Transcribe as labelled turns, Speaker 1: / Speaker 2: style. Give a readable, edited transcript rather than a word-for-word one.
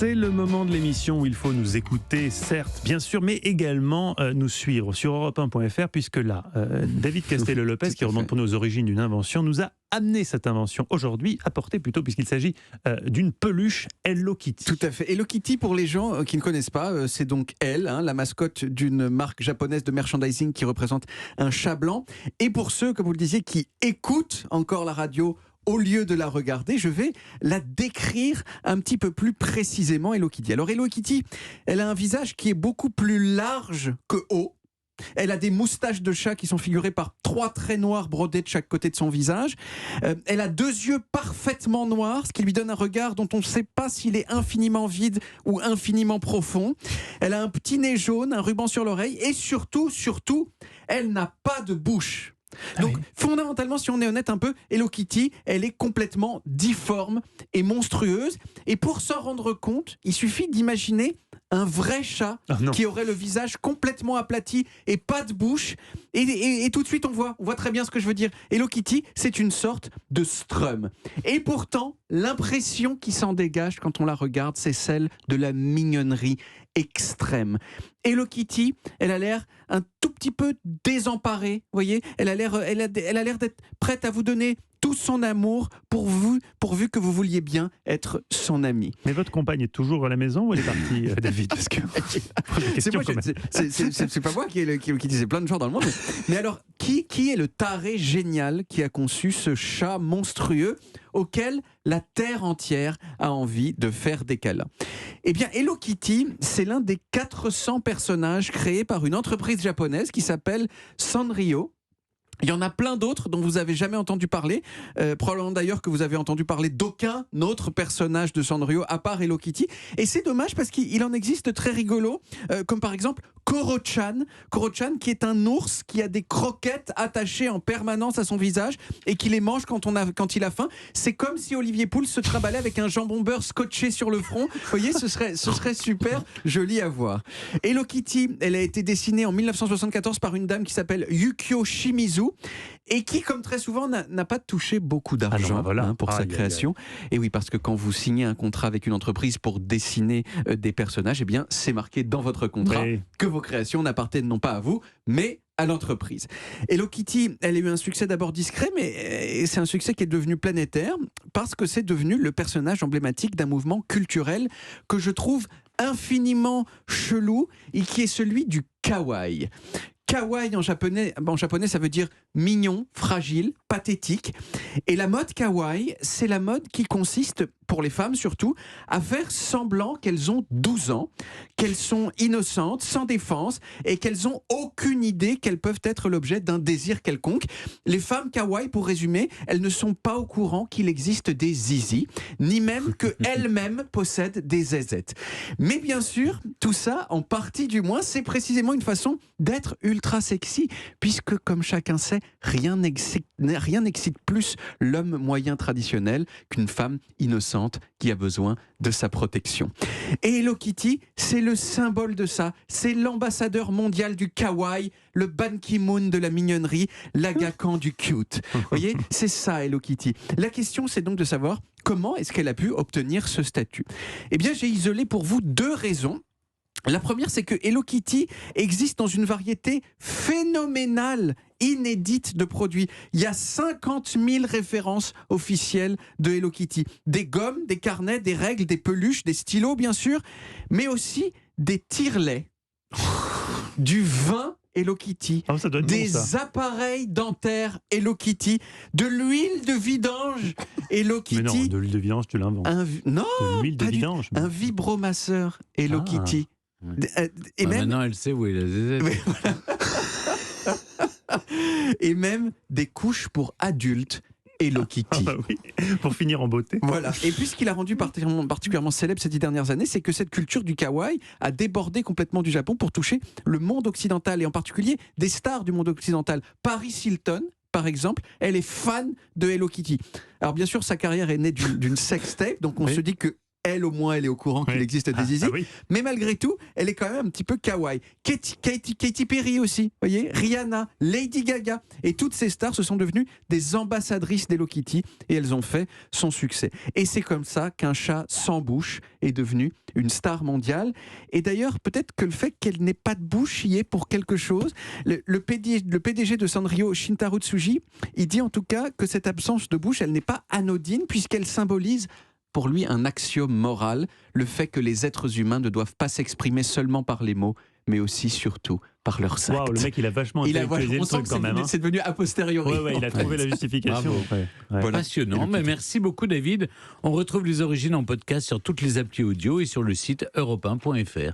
Speaker 1: C'est le moment de l'émission où il faut nous écouter, certes, bien sûr, mais également nous suivre sur Europe1.fr, puisque là, David Castello-Lopez, qui remonte pour nous aux origines d'une invention, nous a amené cette invention aujourd'hui, apportée plutôt, puisqu'il s'agit d'une peluche Hello Kitty.
Speaker 2: Tout à fait. Hello Kitty, pour les gens qui ne connaissent pas, c'est donc elle, la mascotte d'une marque japonaise de merchandising qui représente un chat blanc. Et pour ceux, comme vous le disiez, qui écoutent encore la radio au lieu de la regarder, je vais la décrire un petit peu plus précisément, Hello Kitty. Alors Hello Kitty, elle a un visage qui est beaucoup plus large que haut. Elle a des moustaches de chat qui sont figurées par 3 traits noirs brodés de chaque côté de son visage. Elle a 2 yeux parfaitement noirs, ce qui lui donne un regard dont on ne sait pas s'il est infiniment vide ou infiniment profond. Elle a un petit nez jaune, un ruban sur l'oreille et surtout, elle n'a pas de bouche. Donc fondamentalement, si on est honnête un peu, Hello Kitty, elle est complètement difforme et monstrueuse. Et pour s'en rendre compte, il suffit d'imaginer un vrai chat qui aurait le visage complètement aplati et pas de bouche. Et tout de suite, on voit très bien ce que je veux dire. Hello Kitty, c'est une sorte de strum. Et pourtant, l'impression qui s'en dégage quand on la regarde, c'est celle de la mignonnerie extrême. Hello Kitty, elle a l'air un tout petit peu désemparée, voyez. Elle a l'air d'être prête à vous donner tout son amour pourvu que vous vouliez bien être son ami.
Speaker 1: Mais votre compagne est toujours à la maison ou elle est partie, David? Parce que
Speaker 2: c'est pas moi qui disais plein de gens dans le monde. Mais alors, qui est le taré génial qui a conçu ce chat monstrueux auquel la terre entière a envie de faire des câlins? Eh bien, Hello Kitty, c'est l'un des 400 personnages créés par une entreprise japonaise qui s'appelle Sanrio. Il y en a plein d'autres dont vous n'avez jamais entendu parler. Probablement d'ailleurs que vous avez entendu parler d'aucun autre personnage de Sanrio à part Hello Kitty. Et c'est dommage parce qu'il en existe très rigolos, comme par exemple Koro-chan. Koro-chan qui est un ours qui a des croquettes attachées en permanence à son visage et qui les mange quand il a faim. C'est comme si Olivier Pouls se trimballait avec un jambon beurre scotché sur le front. Vous voyez, ce serait super joli à voir. Hello Kitty, elle a été dessinée en 1974 par une dame qui s'appelle Yukio Shimizu, et qui, comme très souvent, n'a pas touché beaucoup d'argent pour sa création. Et oui, parce que quand vous signez un contrat avec une entreprise pour dessiner des personnages, eh bien, c'est marqué dans votre contrat que vos créations n'appartiennent non pas à vous, mais à l'entreprise. Hello Kitty, elle a eu un succès d'abord discret, mais c'est un succès qui est devenu planétaire, parce que c'est devenu le personnage emblématique d'un mouvement culturel que je trouve infiniment chelou, et qui est celui du kawaii. Kawaii en japonais, ça veut dire mignon, fragile, pathétique. Et la mode kawaii, c'est la mode qui consiste, pour les femmes surtout, à faire semblant qu'elles ont 12 ans, qu'elles sont innocentes, sans défense, et qu'elles n'ont aucune idée qu'elles peuvent être l'objet d'un désir quelconque. Les femmes kawaii, pour résumer, elles ne sont pas au courant qu'il existe des zizi, ni même qu'elles-mêmes possèdent des zézettes. Mais bien sûr, tout ça, en partie du moins, c'est précisément une façon d'être ultra sexy, puisque, comme chacun sait, rien n'excite plus l'homme moyen traditionnel qu'une femme innocente qui a besoin de sa protection. Et Hello Kitty, c'est le symbole de ça. C'est l'ambassadeur mondial du kawaii, le Ban Ki-moon de la mignonnerie, l'Aga Khan du cute. Vous voyez, c'est ça Hello Kitty. La question, c'est donc de savoir comment est-ce qu'elle a pu obtenir ce statut. Eh bien, j'ai isolé pour vous 2 raisons. La première, c'est que Hello Kitty existe dans une variété phénoménale, inédite de produits. Il y a 50 000 références officielles de Hello Kitty. Des gommes, des carnets, des règles, des peluches, des stylos bien sûr, mais aussi des tire-laits, du vin Hello Kitty, des appareils dentaires Hello Kitty, de l'huile de vidange Hello Kitty.
Speaker 1: Mais non, de l'huile de vidange, tu l'inventes.
Speaker 2: Non,
Speaker 1: de l'huile de vidange.
Speaker 2: Un vibromasseur Hello Kitty.
Speaker 3: Et même... Maintenant, elle sait où est la zézette.
Speaker 2: Et même des couches pour adultes Hello Kitty.
Speaker 1: Oui, pour finir en beauté.
Speaker 2: Voilà. Et puis ce qui l'a rendu particulièrement célèbre ces 10 dernières années, c'est que cette culture du kawaii a débordé complètement du Japon pour toucher le monde occidental, et en particulier des stars du monde occidental. Paris Hilton, par exemple, elle est fan de Hello Kitty. Alors bien sûr, sa carrière est née d'une sextape, donc on se dit que Elle, au moins, elle est au courant qu'il existe des zizi.
Speaker 1: Oui.
Speaker 2: Mais malgré tout, elle est quand même un petit peu kawaii. Katy Perry aussi, vous voyez, Rihanna, Lady Gaga. Et toutes ces stars se sont devenues des ambassadrices d'Hello Kitty et elles ont fait son succès. Et c'est comme ça qu'un chat sans bouche est devenu une star mondiale. Et d'ailleurs, peut-être que le fait qu'elle n'ait pas de bouche y est pour quelque chose. Le PDG de Sanrio, Shintaro Tsuji, il dit en tout cas que cette absence de bouche, elle n'est pas anodine puisqu'elle symbolise pour lui un axiome moral, le fait que les êtres humains ne doivent pas s'exprimer seulement par les mots, mais aussi surtout par leurs actes.
Speaker 1: Waouh, le mec, il a vachement intellectualisé le truc quand même.
Speaker 2: C'est devenu a posteriori.
Speaker 1: Ouais, il a trouvé la justification.
Speaker 3: Voilà. Passionnant, mais merci beaucoup David. On retrouve les origines en podcast sur toutes les applis audio et sur le site europe1.fr.